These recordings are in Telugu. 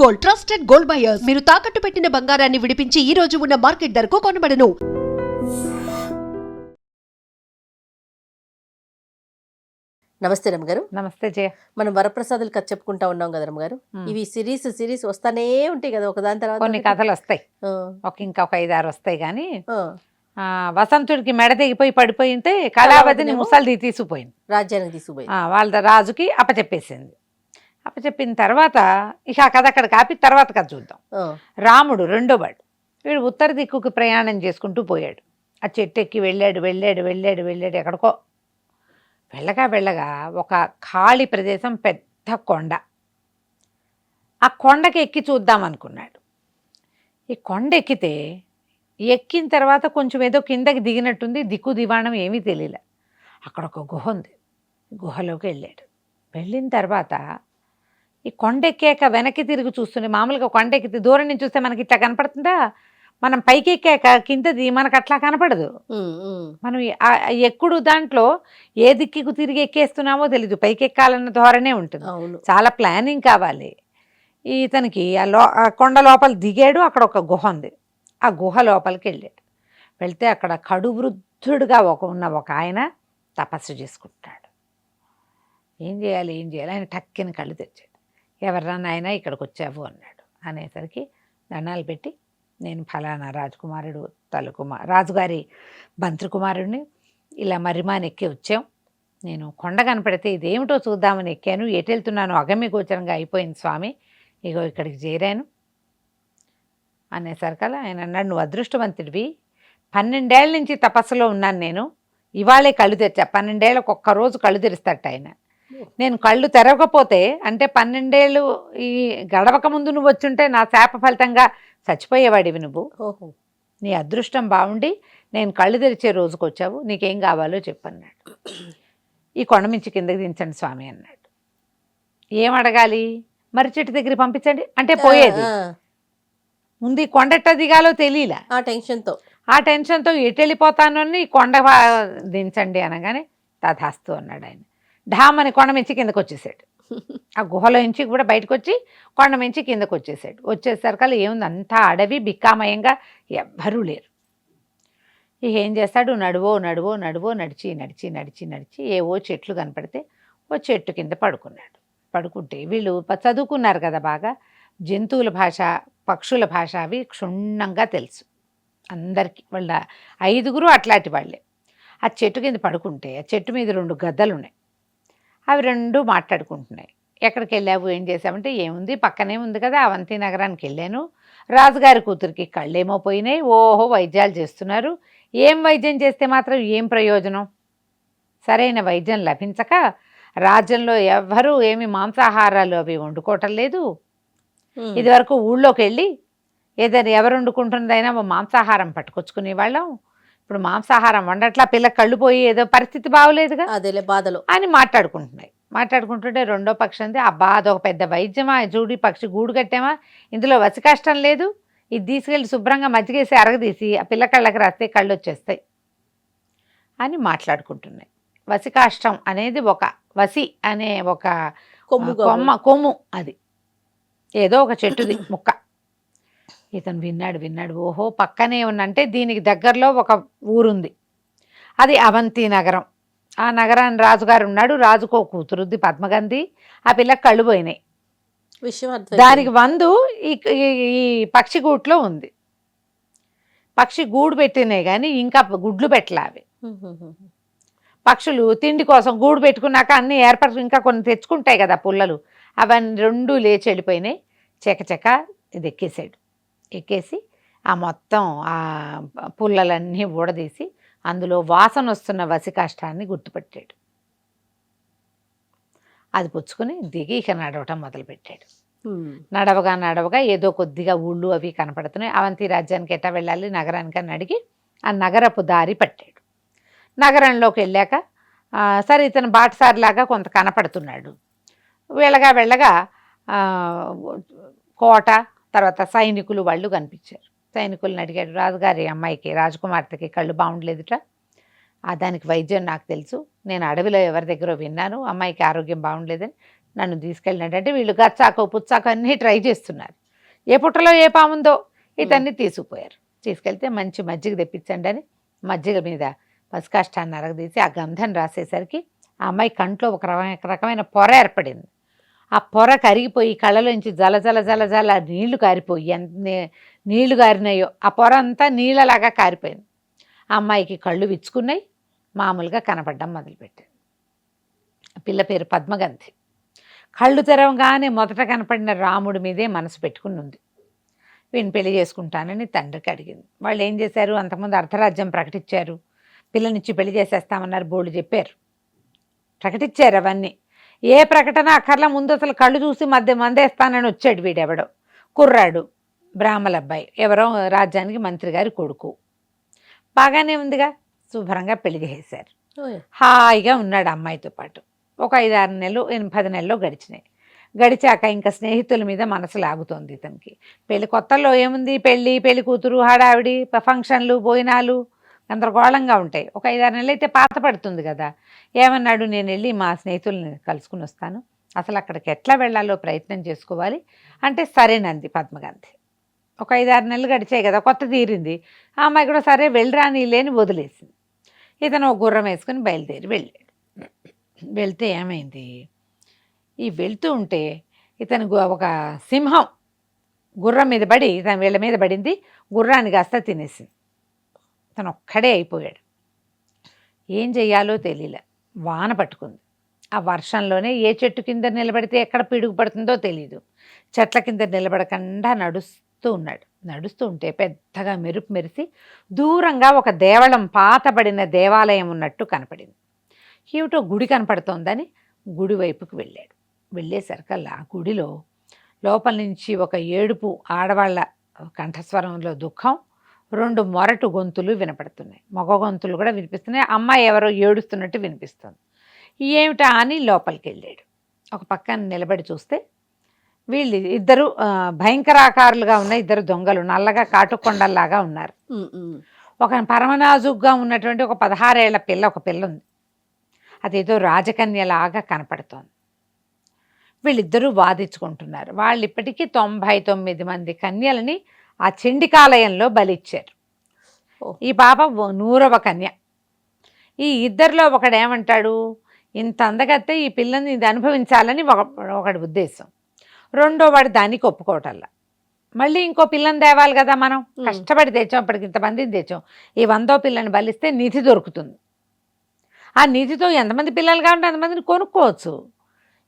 Gold, trusted gold buyers. మీరు తాకట్టు పెట్టిన బంగారాన్ని విడిపించి ఈ రోజు ఉన్న మార్కెట్ ధరకు కొనబడను. నమస్తే రమ్మగారు. నమస్తే జయ. మనం వరప్రసాదులు కథ చెప్పుకుంటా ఉన్నాం కదా రమ్మగారు. ఇవి సిరీస్ వస్తానే ఉంటాయి కదా, ఒకదాని తర్వాత కొన్ని కథలు వస్తాయి. ఇంకొక 5-6 వస్తాయి కానీ వసంతుడికి మెడ తెగిపోయి పడిపోయింటే కళావతిని ముసలిది తీసుకుపోయింది, రాజ్యానికి తీసుకుపోయింది. వాళ్ళ రాజుకి అప్పచెప్పేసింది. అప్పచెప్పిన తర్వాత ఇక ఆ కథ అక్కడ కాపి తర్వాత కథ చూద్దాం. రాముడు రెండో వాడు, వీడు ఉత్తర దిక్కుకి ప్రయాణం చేసుకుంటూ పోయాడు. ఆ చెట్టు ఎక్కి వెళ్ళాడు ఎక్కడికో వెళ్ళగా ఒక ఖాళీ ప్రదేశం, పెద్ద కొండ. ఆ కొండకి ఎక్కి చూద్దాం అనుకున్నాడు. ఈ కొండ ఎక్కిన తర్వాత కొంచెం ఏదో కిందకి దిగినట్టుంది, దిక్కు దివాణం ఏమీ తెలియలే. అక్కడ ఒక గుహ ఉంది, గుహలోకి వెళ్ళిన తర్వాత ఈ కొండ ఎక్కాక వెనక్కి తిరిగి చూస్తుండే. మామూలుగా కొండ ఎక్కితే దూరం నుంచి చూస్తే మనకి ఇట్లా కనపడుతుందా, మనం పైకి ఎక్కాక కిందది మనకు అట్లా కనపడదు. మనం ఎక్కుడు దాంట్లో ఏ దిక్కుకు తిరిగి ఎక్కేస్తున్నామో తెలీదు, పైకి ఎక్కాలన్న ధోరణే ఉంటుంది. చాలా ప్లానింగ్ కావాలి. ఇతనికి ఆ కొండ లోపల దిగాడు. అక్కడ ఒక గుహ ఉంది, ఆ గుహ లోపలికి వెళ్తే అక్కడ కడు వృద్ధుడుగా ఉన్న ఒక ఆయన తపస్సు చేసుకుంటాడు. ఏం చేయాలి ఆయన టక్కిన కళ్ళు తెచ్చాడు. ఎవర్రా నాయన ఇక్కడికి వచ్చావు అన్నాడు. అనేసరికి దండాలు పెట్టి, నేను ఫలానా రాజకుమారుడు రాజుగారి బంత్రికుమారుడిని, ఇలా మర్రిమాని ఎక్కి వచ్చాం. నేను కొండ కనపడితే ఇదేమిటో చూద్దామని ఎక్కాను, ఎటు వెళ్తున్నాను అగమ్య గోచరంగా అయిపోయింది స్వామి, ఇగో ఇక్కడికి చేరాను అనేసరికల్లా ఆయన అన్నాడు, నువ్వు అదృష్టవంతుడివి, 12 ఏళ్ళ నుంచి తపస్సులో ఉన్నాను నేను, ఇవాళే కళ్ళు తెచ్చా. 12 ఏళ్ళకు ఒక్కరోజు కళ్ళు తెరుస్తాట ఆయన. నేను కళ్ళు తెరవకపోతే అంటే 12 ఏళ్ళు ఈ గడవక ముందు నువ్వు వచ్చుంటే నా శాప ఫలితంగా చచ్చిపోయేవాడివి నువ్వు. నీ అదృష్టం బాగుండి నేను కళ్ళు తెరిచే రోజుకు వచ్చావు, నీకేం కావాలో చెప్పన్నాడు. ఈ కొండ మించి కిందకి దించండి స్వామి అన్నాడు. ఏం అడగాలి, మర్రి చెట్టు దగ్గర పంపించండి అంటే పోయేది. ముందు ఈ కొండ ఎట్ట దిగాలో తెలియలే, ఆ టెన్షన్తో ఎటు వెళ్ళిపోతాను అని కొండ దించండి అనగానే తథాస్తు అన్నాడు ఆయన. ఢామని కొండ మించి కిందకు వచ్చేసాడు. ఆ గుహలో నుంచి కూడా బయటకు వచ్చి కొండ మించి కిందకు వచ్చేసాడు. వచ్చేసరికల్లా ఏముంది, అంతా అడవి బిక్కామయంగా, ఎవ్వరూ లేరు. ఇక ఏం చేస్తాడు, నడువో నడిచి ఏవో చెట్లు కనపడితే ఓ చెట్టు కింద పడుకుంటే వీళ్ళు చదువుకున్నారు కదా బాగా, జంతువుల భాష పక్షుల భాష అవి క్షుణ్ణంగా తెలుసు అందరికీ. వాళ్ళ 5గురు అట్లాంటి వాళ్ళే. ఆ చెట్టు కింద పడుకుంటే ఆ చెట్టు మీద 2 గద్దలు ఉన్నాయి, అవి 2 మాట్లాడుకుంటున్నాయి. ఎక్కడికి వెళ్ళావు, ఏం చేసావంటే, ఏముంది పక్కనే ఉంది కదా అవంతి నగరానికి వెళ్ళాను, రాజుగారి కూతురికి కళ్ళేమో పోయినాయి, ఓహో వైద్యాలు చేస్తున్నారు, ఏం వైద్యం చేస్తే మాత్రం ఏం ప్రయోజనం, సరైన వైద్యం లభించక రాజ్యంలో ఎవ్వరూ ఏమి మాంసాహారాలు అవి వండుకోవటం లేదు. ఇదివరకు ఊళ్ళోకి వెళ్ళి ఏదైనా ఎవరు వండుకుంటుందైనా మాంసాహారం పట్టుకొచ్చుకునే వాళ్ళం, ఇప్పుడు మాంసాహారం వండట్లా, పిల్లకి కళ్ళు పోయి ఏదో పరిస్థితి బాగోలేదుగా, అదేలే బాధలు అని మాట్లాడుకుంటుంటే రెండో పక్షి అంది, అబ్బా అదొక పెద్ద వైద్యమా, జూడి పక్షి గూడు కట్టామా, ఇందులో వచ్చి కష్టం లేదు, ఇది తీసుకెళ్ళి శుభ్రంగా మజ్జిగేసి అరగదీసి ఆ పిల్ల కళ్ళకి రాస్తే కళ్ళు వచ్చేస్తాయి అని మాట్లాడుకుంటున్నాయి. వసికాష్టం అనేది ఒక వసి అనే ఒక కొమ్ము, అది ఏదో ఒక చెట్టుది ముక్క. ఇతను విన్నాడు, ఓహో పక్కనే ఉన్నంటే దీనికి దగ్గరలో ఒక ఊరుంది, అది అవంతి నగరం. ఆ నగరాన్ని రాజుగారు ఉన్నాడు, రాజుకో కూతురుద్ది పద్మగంధి, ఆ పిల్లకి కళ్ళు పోయినాయి. దానికి వందు ఈ పక్షి గూట్లో ఉంది. పక్షి గూడు పెట్టినాయి కానీ ఇంకా గుడ్లు పెట్టలే అవి. పక్షులు తిండి కోసం గూడు పెట్టుకున్నాక అన్ని ఏర్పరచు, ఇంకా కొన్ని తెచ్చుకుంటాయి కదా పుల్లలు, అవన్నీ 2 లేచి వెళ్ళిపోయినాయి. చెక ఇది ఎక్కేసి ఆ మొత్తం ఆ పుల్లలన్నీ ఊడదీసి అందులో వాసన వస్తున్న వసికాష్టాన్ని గుర్తుపెట్టాడు. అది పుచ్చుకొని దిగి ఇక నడవటం మొదలుపెట్టాడు. నడవగా ఏదో కొద్దిగా ఊళ్ళు అవి కనపడుతున్నాయి. అవంతి రాజ్యానికి ఎట్టా వెళ్ళాలి, నగరానికి అని అడిగి ఆ నగరపు దారి పట్టాడు. నగరంలోకి వెళ్ళాక సరే ఇతను బాటసారిలాగా కొంత కనపడుతున్నాడు. వెళ్ళగా కోట, తర్వాత సైనికులు వాళ్ళు కనిపించారు. సైనికులను అడిగాడు, రాజుగారి అమ్మాయికి రాజకుమార్తెకి కళ్ళు బాగుండలేదుట, దానికి వైద్యం నాకు తెలుసు, నేను అడవిలో ఎవరి దగ్గర విన్నాను, అమ్మాయికి ఆరోగ్యం బాగుండలేదని నన్ను తీసుకెళ్ళినట్టు అంటే వీళ్ళు గచ్చాకు పుచ్చాకు అన్నీ ట్రై చేస్తున్నారు. ఏ పుట్టలో ఏ పాముందో ఇతన్ని తీసుకుపోయారు. తీసుకెళ్తే మంచి మజ్జిగ తెప్పించండి అని మజ్జిగ మీద పసుకాష్టాన్ని అరగదీసి ఆ గంధం రాసేసరికి ఆ అమ్మాయి కంట్లో ఒక రకమైన పొర ఏర్పడింది. ఆ పొర కరిగిపోయి కళ్ళలోంచి జల జల జల జల నీళ్లు కారిపోయి ఎంత నీళ్లు కారినాయో ఆ పొర అంతా నీళ్ళలాగా కారిపోయింది. ఆ అమ్మాయికి కళ్ళు విచ్చుకున్నాయి, మామూలుగా కనపడడం మొదలుపెట్టింది. పిల్ల పేరు పద్మగంధి. కళ్ళు తెరవగానే మొదట కనపడిన రాముడి మీదే మనసు పెట్టుకుని ఉంది. వీడిని పెళ్లి చేసుకుంటానని తండ్రికి అడిగింది. వాళ్ళు ఏం చేశారు, అంతకుముందు అర్ధరాజ్యం ప్రకటించారు, పిల్లనిచ్చి పెళ్లి చేసేస్తామన్నారు, బోర్డు చెప్పారు, ప్రకటించారు. అవన్నీ ఏ ప్రకటన అక్కర్లా, ముందు అసలు కళ్ళు చూసి మందేస్తానని వచ్చాడు వీడెవడో కుర్రాడు, బ్రాహ్మల అబ్బాయి, ఎవరో రాజ్యానికి మంత్రి గారి కొడుకు. బాగానే ఉందిగా, శుభ్రంగా పెళ్లి చేసేశారు. హాయిగా ఉన్నాడు అమ్మాయితో పాటు. ఒక 5-6 నెలలు 10 నెలలు గడిచినాయి. గడిచాక ఇంకా స్నేహితుల మీద మనసు లాగుతోంది ఇతనికి. పెళ్లి కొత్తల్లో ఏముంది, పెళ్లి కూతురు, హడావిడి, ఫంక్షన్లు, భోజనాలు గందరగోళంగా ఉంటాయి. ఒక 5-6 నెలలు అయితే పాత పడుతుంది కదా. ఏమన్నాడు, నేను వెళ్ళి మా స్నేహితుల్ని కలుసుకుని వస్తాను, అసలు అక్కడికి ఎట్లా వెళ్ళాలో ప్రయత్నం చేసుకోవాలి అంటే సరేనంది పద్మగంధి. ఒక 5-6 నెలలు గడిచాయి కదా, కొత్త తీరింది. ఆ అమ్మాయి కూడా సరే వెళ్ళరా నీలేని వదిలేసింది. ఇతను ఒక గుర్రం వేసుకుని బయలుదేరి వెళ్ళాడు. వెళ్తే ఏమైంది, ఈ వెళ్తూ ఉంటే ఇతను ఒక సింహం గుర్రం మీద పడి ఇతను వీళ్ళ మీద పడింది, గుర్రాన్ని కాస్త తినేసింది. తను ఒక్కడే అయిపోయాడు. ఏం చెయ్యాలో తెలియలే. వాన పట్టుకుంది. ఆ వర్షంలోనే ఏ చెట్టు కింద నిలబడితే ఎక్కడ పిడుగు పడుతుందో తెలీదు. చెట్ల కింద నిలబడకుండా నడుస్తూ ఉన్నాడు. నడుస్తూ ఉంటే పెద్దగా మెరుపు మెరిసి దూరంగా ఒక దేవళం, పాతబడిన దేవాలయం ఉన్నట్టు కనపడింది. ఏమిటో గుడి కనపడుతోందని గుడి వైపుకి వెళ్ళాడు. వెళ్ళేసరికల్లా ఆ గుడిలో లోపల నుంచి ఒక ఏడుపు, ఆడవాళ్ళ కంఠస్వరంలో దుఃఖం, 2 మొరటు గొంతులు వినపడుతున్నాయి. మగ గొంతులు కూడా వినిపిస్తున్నాయి. అమ్మాయి ఎవరో ఏడుస్తున్నట్టు వినిపిస్తుంది. ఏమిటా అని లోపలికి వెళ్ళాడు. ఒక పక్కన నిలబడి చూస్తే వీళ్ళు ఇద్దరు భయంకరాకారులుగా ఉన్న 2 దొంగలు, నల్లగా కాటుకొండల్లాగా ఉన్నారు. ఒక పరమనాజుగ్గా ఉన్నటువంటి ఒక 16 ఏళ్ల పిల్ల, ఒక పిల్ల ఉంది. అదేదో రాజకన్యలాగా కనపడుతోంది. వీళ్ళిద్దరూ వాదించుకుంటున్నారు. వాళ్ళు ఇప్పటికీ 99 మంది కన్యలని ఆ చండికాలయంలో బలిచ్చారు. ఈ పాప 100వ కన్య. ఈ ఇద్దరిలో ఒకడేమంటాడు, ఇంత అందగత్తే ఈ పిల్లని ఇది అనుభవించాలని ఒకటి ఉద్దేశం. రెండో వాడు దానికి ఒప్పుకోవటల్లా. మళ్ళీ ఇంకో పిల్లని తేవాలి కదా, మనం కష్టపడి తెచ్చాం, ఇప్పటికి ఇంతమందిని తెచ్చాం, ఈ 100వ పిల్లని బలిస్తే నిధి దొరుకుతుంది. ఆ నిధితో ఎంతమంది పిల్లలు కావాలంటే అంతమందిని కొనుక్కోవచ్చు.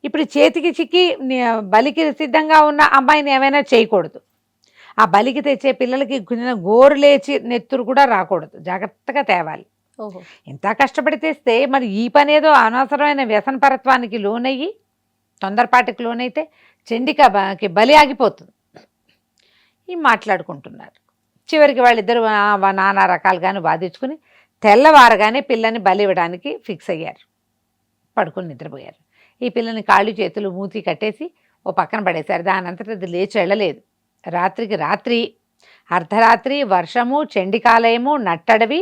ఇప్పుడు చేతికి చిక్కి బలికి సిద్ధంగా ఉన్న అమ్మాయిని ఏమైనా చేయకూడదు. ఆ బలికి తెచ్చే పిల్లలకి గోరు లేచి నెత్తురు కూడా రాకూడదు, జాగ్రత్తగా తేవాలి. ఎంత కష్టపడి తెస్తే మరి ఈ పని ఏదో అనవసరమైన వ్యసనపరత్వానికి లోనయ్యి తొందరపాటికి లోనైతే చండికకి బలి ఆగిపోతుంది. ఈ మాట్లాడుకుంటున్నారు. చివరికి వాళ్ళిద్దరూ నానా రకాలుగాను వాదించుకుని తెల్లవారగానే పిల్లని బలి ఇవ్వడానికి ఫిక్స్ అయ్యారు. పడుకుని నిద్రపోయారు. ఈ పిల్లని కాళ్ళు చేతులు మూతి కట్టేసి ఓ పక్కన పడేశారు. దానంతట అది లేచి వెళ్ళలేదు. రాత్రికి రాత్రి, అర్ధరాత్రి, వర్షము, చండికాలయము, నట్టడవి,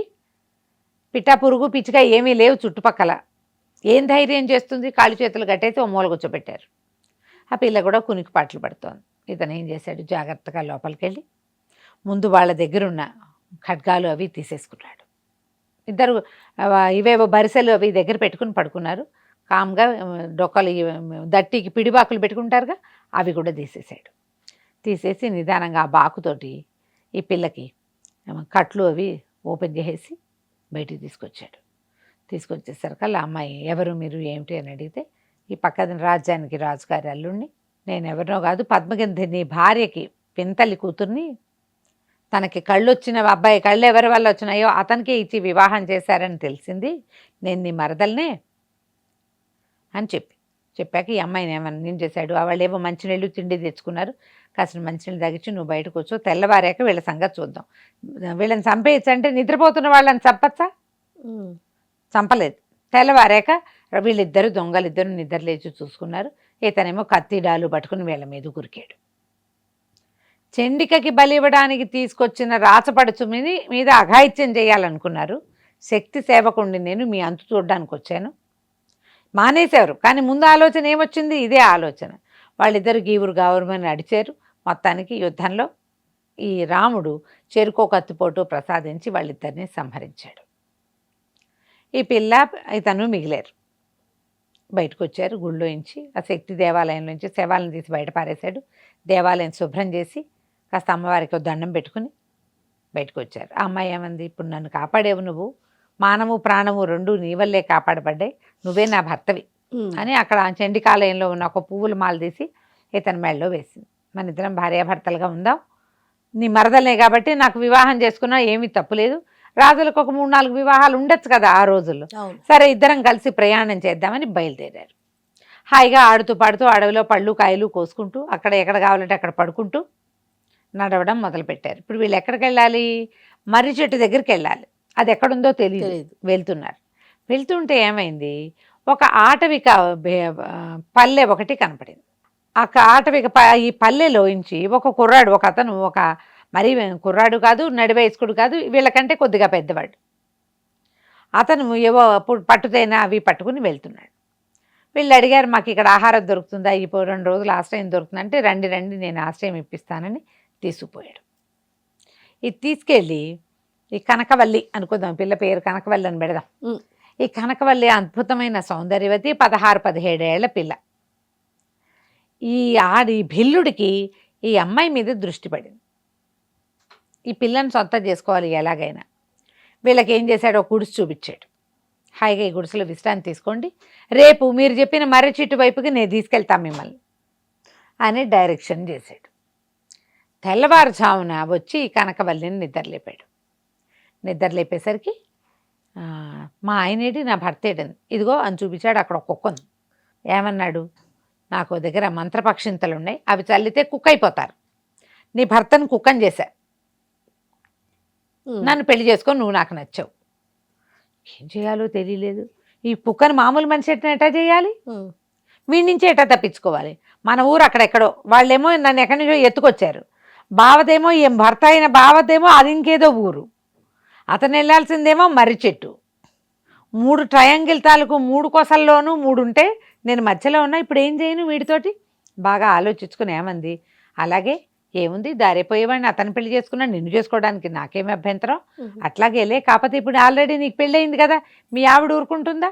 పిట్ట పురుగు పిచ్చిక ఏమీ లేవు చుట్టుపక్కల. ఏం ధైర్యం చేస్తుంది, కాళ్ళు చేతులు కట్టేసి ఓ మూల కూర్చోబెట్టారు. ఆ పిల్ల కూడా కునికి పాటలు పడుతోంది. ఇతను ఏం చేశాడు, జాగ్రత్తగా లోపలికి వెళ్ళి ముందు వాళ్ళ దగ్గరున్న ఖడ్గాలు అవి తీసేసుకున్నాడు. ఇద్దరు ఇవేవో బరిసెలు అవి దగ్గర పెట్టుకుని పడుకున్నారు. కామ్గా డొక్కలు దట్టికి పిడిబాకులు పెట్టుకుంటారుగా, అవి కూడా తీసేసాడు. తీసేసి నిదానంగా ఆ బాకుతోటి ఈ పిల్లకి కట్లు అవి ఓపెన్ చేసేసి బయటికి తీసుకొచ్చాడు. తీసుకొచ్చేసరికల్లా అమ్మాయి, ఎవరు మీరు ఏమిటి అని అడిగితే, ఈ పక్కన రాజ్యానికి రాజుగారి అల్లుడిని, నేను ఎవరినో కాదు, పద్మగంధి నీ భార్యకి పింతలి కూతుర్ని, తనకి కళ్ళు వచ్చిన అబ్బాయి కళ్ళు ఎవరి వల్ల వచ్చినాయో అతనికే ఇచ్చి వివాహం చేశారని తెలిసింది, నేను నీ మరదల్నే అని చెప్పాక ఈ అమ్మాయిని ఏమన్నా ఏం చేశాడు, వాళ్ళు ఏమో మంచినీళ్ళు తిండి తెచ్చుకున్నారు. కాసిన మంచినీళ్ళు తగ్గించి నువ్వు బయటకు వచ్చో, తెల్లవారాక వీళ్ళ సంగతి చూద్దాం, వీళ్ళని చంపేయచ్చు అంటే నిద్రపోతున్న వాళ్ళని చంపచ్చా, చంపలేదు. తెల్లవారాక వీళ్ళిద్దరు దొంగలిద్దరు నిద్ర లేచి చూసుకున్నారు. ఇతనేమో కత్తిడాలు పట్టుకుని వీళ్ళ మీద గురికాడు. చండికకి బలి ఇవ్వడానికి తీసుకొచ్చిన రాచపడుచు మీద అఘాయిత్యం చేయాలనుకున్నారు. శక్తి సేవకుండి నేను మీ అంతు చూడడానికి వచ్చాను, మానేశారు. కానీ ముందు ఆలోచన ఏమొచ్చింది? ఇదే ఆలోచన. వాళ్ళిద్దరు గీవురు గావురుమని నడిచారు. మొత్తానికి యుద్ధంలో ఈ రాముడు చెరుకో కత్తిపోటు ప్రసాదించి వాళ్ళిద్దరిని సంహరించాడు. ఈ పిల్ల ఇతను మిగిలారు. బయటకు వచ్చారు గుళ్ళోంచి. ఆ శక్తి దేవాలయం నుంచి శవాలను తీసి బయట పారేశాడు. దేవాలయం శుభ్రం చేసి కాస్త అమ్మవారికి దండం పెట్టుకుని బయటకు వచ్చారు. ఆ అమ్మాయి ఏమంది, ఇప్పుడు నన్ను కాపాడేవు నువ్వు, మానము ప్రాణము రెండు నీ వల్లే కాపాడబడ్డాయి, నువ్వే నా భర్తవి అని అక్కడ చండికాలయంలో ఉన్న ఒక పువ్వుల మాల తీసి ఇతని మెడలో వేసింది. మన ఇద్దరం భార్యాభర్తలుగా ఉందాం, నీ మరదలే కాబట్టి నాకు వివాహం చేసుకున్నా ఏమీ తప్పులేదు. రాజులకు ఒక 3-4 వివాహాలు ఉండొచ్చు కదా ఆ రోజుల్లో. సరే ఇద్దరం కలిసి ప్రయాణం చేద్దామని బయలుదేరారు. హాయిగా ఆడుతూ పాడుతూ అడవిలో పళ్ళు కాయలు కోసుకుంటూ అక్కడ ఎక్కడ కావాలంటే అక్కడ పడుకుంటూ నడవడం మొదలుపెట్టారు. ఇప్పుడు వీళ్ళు ఎక్కడికి వెళ్ళాలి? మర్రి చెట్టు దగ్గరికి వెళ్ళాలి. అది ఎక్కడుందో తెలియదు. వెళ్తున్నారు. వెళ్తుంటే ఏమైంది, ఒక ఆటవిక పల్లె ఒకటి కనపడింది. ఆ ఆటవిక ఈ పల్లెలోంచి ఒక కుర్రాడు, ఒక అతను, ఒక మరీ కుర్రాడు కాదు, నడివయస్కుడు కాదు, వీళ్ళకంటే కొద్దిగా పెద్దవాడు. అతను ఏవో పట్టుదైనా అవి పట్టుకుని వెళ్తున్నాడు. వీళ్ళు అడిగారు, మాకు ఇక్కడ ఆహారం దొరుకుతుందా, ఈ 2 రోజులు ఆశ్రయం దొరుకుతుందంటే, రండి రండి నేను ఆశ్రయం ఇప్పిస్తానని తీసుకుపోయాడు. ఇది తీసుకెళ్ళి ఈ కనకవల్లి అనుకుందాం, పిల్ల పేరు కనకవల్లి అని పెడదాం. ఈ కనకవల్లి అద్భుతమైన సౌందర్యవతి, 16-17 ఏళ్ల పిల్ల. ఈ భిల్లుడికి ఈ అమ్మాయి మీద దృష్టి పడింది. ఈ పిల్లని సొంతం చేసుకోవాలి ఎలాగైనా. వీళ్ళకి ఏం చేశాడో గుడిసి చూపించాడు. హాయిగా ఈ గుడిసెలో విశ్రాంతి తీసుకోండి, రేపు మీరు చెప్పిన మర్రి చెట్టు వైపుకి నేను తీసుకెళ్తాను మిమ్మల్ని అని డైరెక్షన్ చేశాడు. తెల్లవారుజామున వచ్చి కనకవల్లిని నిద్రలేపాడు. నిద్రలేపేసరికి మా ఆయనేడి, నా భర్త ఏడని, ఇదిగో అని చూపించాడు. అక్కడ ఒక కుక్క ఉంది. ఏమన్నాడు, నాకు దగ్గర మంత్రపక్షింతలు ఉన్నాయి, అవి చల్లితే కుక్క అయిపోతారు, నీ భర్తను కుక్కని చేశా, నన్ను పెళ్లి చేసుకొని నువ్వు నాకు నచ్చావు. ఏం చేయాలో తెలియలేదు. ఈ కుక్కను మామూలు మనిషి ఎట్టా చేయాలి, వీడి నుంచి ఎట్టా తప్పించుకోవాలి. మన ఊరు అక్కడెక్కడో, వాళ్ళేమో నన్ను ఎక్కడి నుంచో ఎత్తుకొచ్చారు. బావదేమో ఏం భర్త అయిన బావదేమో అది ఇంకేదో ఊరు, అతను వెళ్ళాల్సిందేమో మర్రి చెట్టు. 3 ట్రయాంగిల్ తాలూకు 3 కొసల్లోనూ 3 ఉంటే నేను మధ్యలో ఉన్నా, ఇప్పుడు ఏం చేయను వీడితోటి. బాగా ఆలోచించుకుని ఏమంది, అలాగే ఏముంది, దారిపోయేవాడిని అతను పెళ్లి చేసుకున్నా, నిన్ను చేసుకోవడానికి నాకేమి అభ్యంతరం, అట్లాగేలే, కాకపోతే ఇప్పుడు ఆల్రెడీ నీకు పెళ్ళి అయింది కదా, మీ ఆవిడ ఊరుకుంటుందా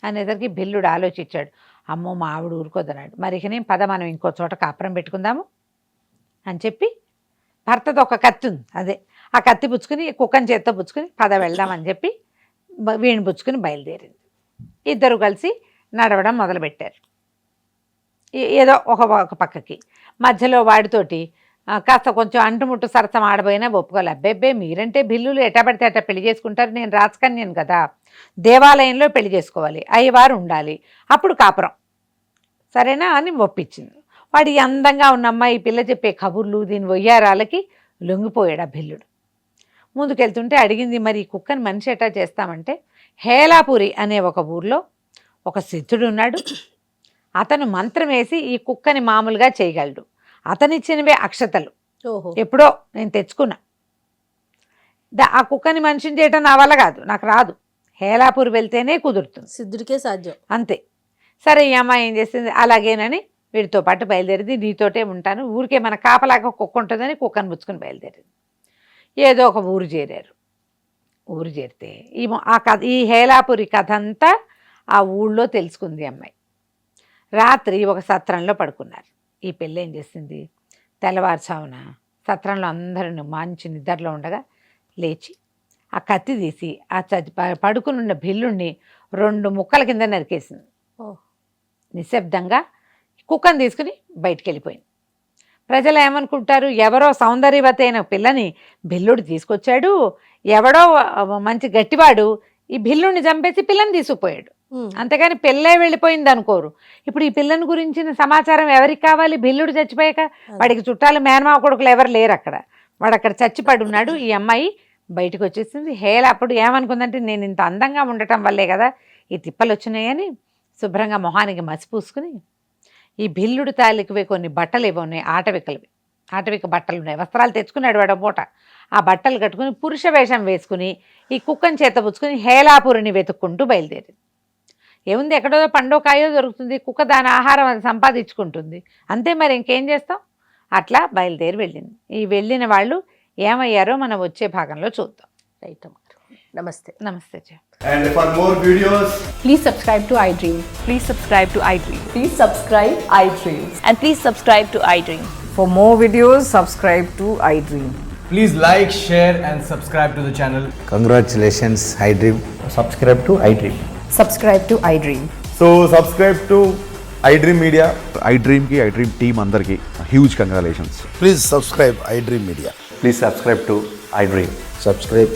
అనేసరికి భిల్లుడు ఆలోచించాడు. అమ్మో మా ఆవిడ ఊరుకోదన్నాడు. మరి ఇక నేను పద మనం ఇంకో చోట కాపురం పెట్టుకుందాము అని చెప్పి, భర్తతో ఒక కత్తి ఉంది, అదే ఆ కత్తి పుచ్చుకుని కుక్కని చేత్తో పుచ్చుకుని పద వెళ్దామని చెప్పి వీణి పుచ్చుకుని బయలుదేరింది. ఇద్దరు కలిసి నడవడం మొదలుపెట్టారు. ఏదో ఒక పక్కకి. మధ్యలో వాడితోటి కాస్త కొంచెం అంటుముట్టు సరసం ఆడబోయినా ఒప్పుకోవాలి. అబ్బెబ్బే మీరంటే భిల్లులు ఎట్టా పడితే అట్టా పెళ్లి చేసుకుంటారు, నేను రాజకన్యను కదా, దేవాలయంలో పెళ్లి చేసుకోవాలి, అయ్యవారు ఉండాలి, అప్పుడు కాపురం, సరేనా అని ఒప్పించింది. వాడి అందంగా ఉన్న అమ్మాయి పిల్ల చెప్పే కబుర్లు దీని వయ్యారాలకి లొంగిపోయాడు ఆ భిల్లుడు. ముందుకెళ్తుంటే అడిగింది, మరి ఈ కుక్కని మనిషి ఎట్టా చేస్తామంటే, హేలాపురి అనే ఒక ఊర్లో ఒక సిద్ధుడు ఉన్నాడు, అతను మంత్రం వేసి ఈ కుక్కని మామూలుగా చేయగలడు, అతనిచ్చినవే అక్షతలు, ఎప్పుడో నేను తెచ్చుకున్నా, ఆ కుక్కని మనిషిని చేయటం నా వల్ల కాదు, నాకు రాదు, హేలాపూర్ వెళ్తేనే కుదురుతుంది, సిద్ధుడికే సాధ్యం అంతే. సరే ఈ అమ్మాయి ఏం చేసింది, అలాగేనని వీడితో పాటు బయలుదేరింది. నీతోటే ఉంటాను, ఊరికే మన కాపలాగా కుక్క ఉంటుందని కుక్కను పుచ్చుకొని బయలుదేరింది. ఏదో ఒక ఊరు చేరారు. ఊరు చేరితే ఈ హేలాపురి కథ అంతా ఆ ఊళ్ళో తెలుసుకుంది అమ్మాయి. రాత్రి ఒక సత్రంలో పడుకున్నారు. ఈ పెళ్ళి ఏం చేసింది, తెల్లవారుజామున సత్రంలో అందరూ మంచి నిద్రలో ఉండగా లేచి ఆ కత్తి తీసి ఆ పడుకునున్న భిల్లుణ్ణి 2 ముక్కల కింద నరికేసింది. నిశ్శబ్దంగా కుక్కను తీసుకుని బయటికి వెళ్ళిపోయింది. ప్రజలు ఏమనుకుంటారు, ఎవరో సౌందర్యవతి అయిన పిల్లని భిల్లుడు తీసుకొచ్చాడు, ఎవడో మంచి గట్టివాడు ఈ భిల్లుడిని చంపేసి పిల్లని తీసుకుపోయాడు, అంతేగాని పిల్లే వెళ్ళిపోయింది అనుకోరు. ఇప్పుడు ఈ పిల్లని గురించిన సమాచారం ఎవరికి కావాలి, భిల్లుడు చచ్చిపోయాక వాడికి చుట్టాలు మేనమావ కొడుకులు ఎవరు లేరు అక్కడ, వాడు అక్కడ చచ్చిపడి ఉన్నాడు. ఈ అమ్మాయి బయటకు వచ్చేసింది. హేళ అప్పుడు ఏమనుకుందంటే, నేను ఇంత అందంగా ఉండటం వల్లే కదా ఈ తిప్పలు వచ్చినాయని శుభ్రంగా మొహానికి మసి పూసుకుని, ఈ భిల్లుడు తాలికవే కొన్ని బట్టలు ఏవో ఉన్నాయి, ఆటవిక బట్టలు ఉన్నాయి, వస్త్రాలు తెచ్చుకున్నాడు వాడు పూట. ఆ బట్టలు కట్టుకుని పురుష వేషం వేసుకుని ఈ కుక్కని చేత పుచ్చుకుని హేలాపురిని వెతుక్కుంటూ బయలుదేరింది. ఏముంది, ఎక్కడో పండో కాయో దొరుకుతుంది, కుక్క దాని ఆహారం అది సంపాదించుకుంటుంది, అంతే. మరి ఇంకేం చేస్తాం? అట్లా బయలుదేరి వెళ్ళింది. ఈ వెళ్ళిన వాళ్ళు ఏమయ్యారో మనం వచ్చే భాగంలో చూద్దాం. రైట్ అమ్మగారు, నమస్తే. నమస్తే జయ. And for more videos, Please subscribe to iDream. Please subscribe to iDream. Please subscribe iDream. And please subscribe to iDream. For more videos, subscribe to iDream. please like, share and subscribe to the channel. Congratulations, iDream. Subscribe to iDream. Subscribe to iDream. So subscribe to iDream Media. iDream ki iDream team andarki huge congratulations. Please subscribe iDream Media. Please subscribe to iDream. Subscribe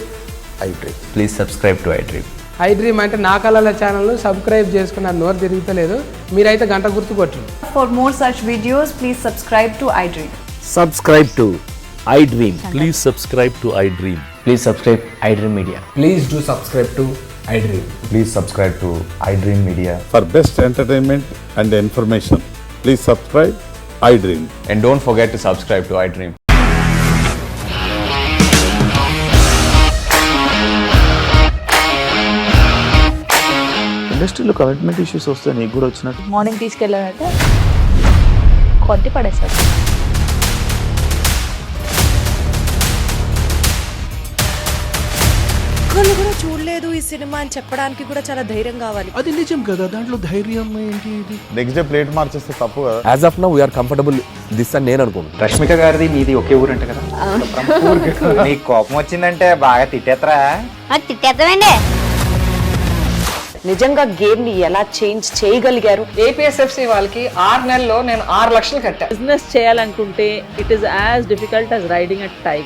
iDream. Please subscribe to iDream. iDream అంటే నా కళల ఛానల్ను సబ్స్క్రైబ్ చేసుకున్న నోరు తిరుగుతలేదు, మీరైతే గంట గుర్తు కొట్టండి. For more such videos, please subscribe to iDream. Subscribe to iDream. Please subscribe to iDream. Please subscribe iDream Media. Please do subscribe to iDream. Please subscribe to iDream Media. For best entertainment and information, please subscribe iDream. And don't forget to subscribe to iDream. ఇండస్ట్రీలో కమిట్మెంట్ ఇష్యూస్ వస్తే నీకు కూడా వచ్చినట్టు మార్నింగ్ తీసుకెళ్ళాలంటే కొట్టి పడేసాడు. ఒక్కళ్ళు కూడా చూడలేదు ఈ సినిమా అని చెప్పడానికి కూడా చాలా ధైర్యం కావాలి. అది నిజం కదా, దాంట్లో ధైర్యం ఏంటి? ఇది నెక్స్ట్ డే ప్లేట్ మార్చేస్తే తప్పు కదా. As of now we are comfortable this అని నేను అనుకుంటున్నాను. రష్మిక గారిది మీది ఒకే ఊరంట కదా? నీకు కోపం వచ్చిందంటే బాగా తిట్టేత్తరా? తిట్టేద్దామండి. నిజంగా గేమ్ ని ఎలా చేంజ్ చేయగలిగారు? ఏపీఎస్ఎఫ్సి వాళ్ళకి 6 నెలల్లో నేను 6 లక్షలు కట్టా. బిజినెస్ చేయాలనుకుంటే it is as difficult as riding a tiger.